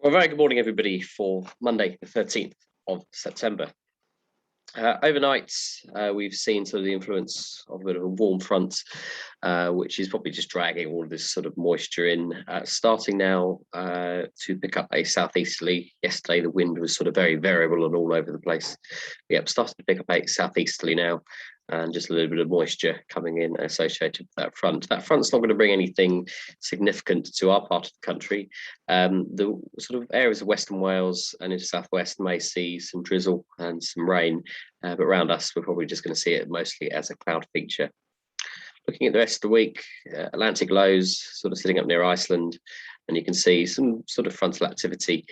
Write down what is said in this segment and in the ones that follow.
Well, very good morning, everybody, for Monday, the 13th of September. Overnight, we've seen sort of the influence of a bit of a warm front, which is probably just dragging all of this sort of moisture in, starting now to pick up a southeasterly. Yesterday, the wind was sort of very variable and all over the place. Yep, starting to pick up a southeasterly now, and just a little bit of moisture coming in associated with that front. That front's not going to bring anything significant to our part of the country. The sort of areas of Western Wales and into Southwest may see some drizzle and some rain, but around us, we're probably just going to see it mostly as a cloud feature. Looking at the rest of the week, Atlantic lows sort of sitting up near Iceland, and you can see some sort of frontal activity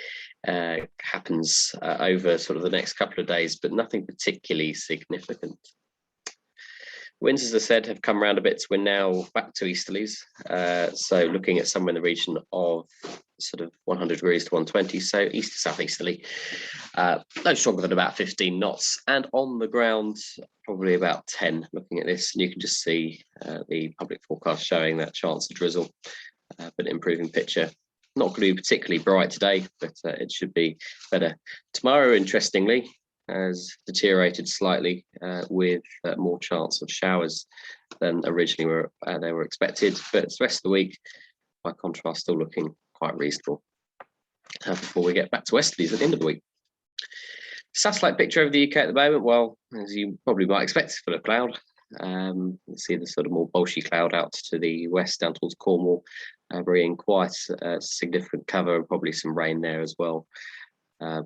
happens over sort of the next couple of days, but nothing particularly significant. Winds, as I said, have come around a bit. So we're now back to easterlies. So looking at somewhere in the region of sort of 100 degrees to 120. So east to southeasterly, no stronger than about 15 knots. And on the ground, probably about 10 looking at this. And you can just see the public forecast showing that chance of drizzle, but improving picture. Not going to be particularly bright today, but it should be better. Tomorrow, interestingly, has deteriorated slightly with more chance of showers than originally they were expected, but the rest of the week, by contrast, still looking quite reasonable before we get back to westerlies at the end of the week. Satellite picture of the UK at the moment, well, as you probably might expect, full of cloud. You see the sort of more bolshy cloud out to the west down towards Cornwall, bringing quite significant cover and probably some rain there as well.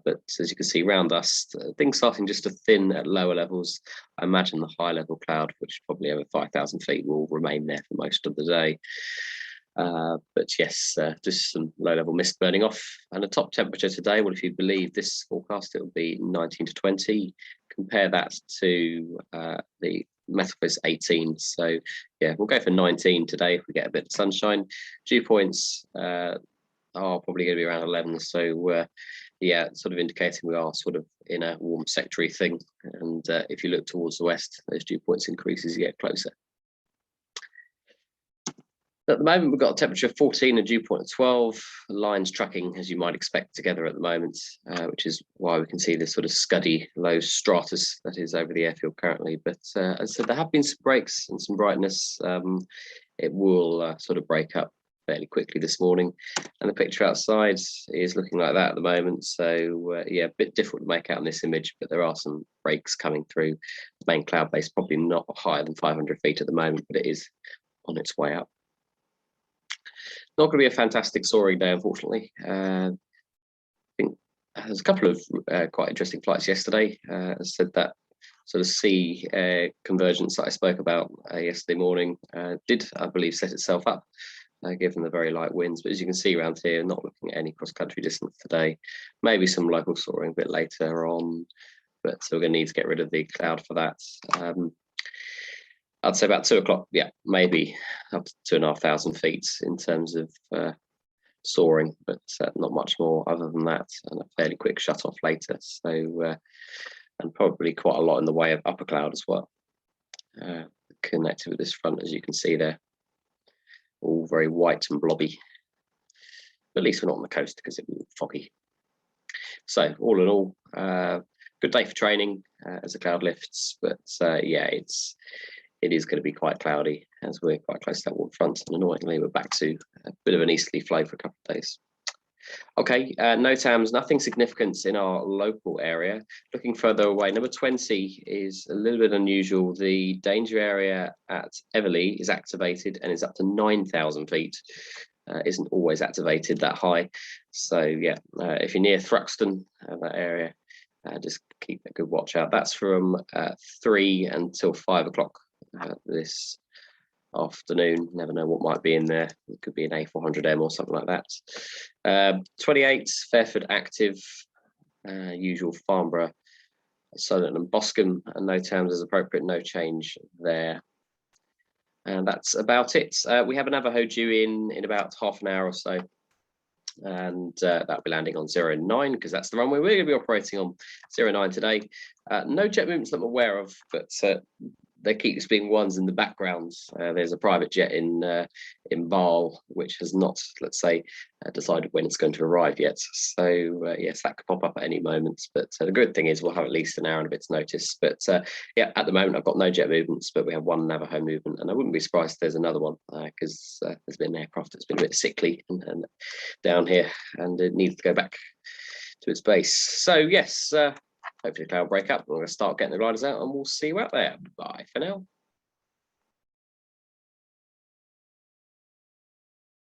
But as you can see around us, things starting just to thin at lower levels. I imagine the high level cloud, which is probably over 5,000 feet, will remain there for most of the day. But yes, just some low level mist burning off. And the top temperature today, well, if you believe this forecast, it will be 19 to 20. Compare that to the Metroplex 18. So yeah, we'll go for 19 today if we get a bit of sunshine. Dew points are probably going to be around 11. So yeah, sort of indicating we are sort of in a warm sectory thing. And if you look towards the west, those dew points increase as you get closer. At the moment, we've got a temperature of 14 and dew point of 12. Lines tracking, as you might expect, together at the moment, which is why we can see this sort of scuddy low stratus that is over the airfield currently. But as I said, there have been some breaks and some brightness. It will sort of break up fairly quickly this morning, and the picture outside is looking like that at the moment. So yeah, a bit difficult to make out in this image, but there are some breaks coming through. The main cloud base probably not higher than 500 feet at the moment, but it is on its way up. Not going to be a fantastic soaring day, unfortunately. I think there's a couple of quite interesting flights yesterday. As I said, that sort of sea convergence that I spoke about yesterday morning did, I believe, set itself up, given the very light winds. But as you can see around here, not looking at any cross-country distance today. Maybe some local soaring a bit later on, but so we're going to need to get rid of the cloud for that. I'd say about 2 o'clock, yeah, maybe up to 2,500 feet in terms of soaring, but not much more other than that, and a fairly quick shut off later. So, and probably quite a lot in the way of upper cloud as well, connected with this front, as you can see there. All very white and blobby. But at least we're not on the coast because it was foggy. So all in all, good day for training as the cloud lifts. But yeah, it is going to be quite cloudy as we're quite close to that warm front. And annoyingly, we're back to a bit of an easterly flow for a couple of days. Okay, NOTAMs, nothing significant in our local area. Looking further away, number 20 is a little bit unusual. The danger area at Everley is activated and is up to 9,000 feet. Isn't always activated that high. So yeah, if you're near Thruxton, that area, just keep a good watch out. That's from 3 until 5 o'clock this afternoon. Never know what might be in there. It could be an A400M or something like that. 28 Fairford active, usual Farnborough, Solent and Boscombe, and NOTAMs as appropriate, no change there. And that's about it. We have an Navajo due in about half an hour or so, and that'll be landing on 09 because that's the runway we're going to be operating on. 09 today. No jet movements that I'm aware of, but there keeps being ones in the background. There's a private jet in Bâle, which has not, let's say, decided when it's going to arrive yet. So yes, that could pop up at any moment. But the good thing is we'll have at least an hour and a bit's notice. But yeah, at the moment I've got no jet movements, but we have one Navajo movement, and I wouldn't be surprised if there's another one because there's been an aircraft that's been a bit sickly and down here, and it needs to go back to its base. So yes. Hopefully the cloud break up. We're going to start getting the gliders out and we'll see you out there. Bye for now.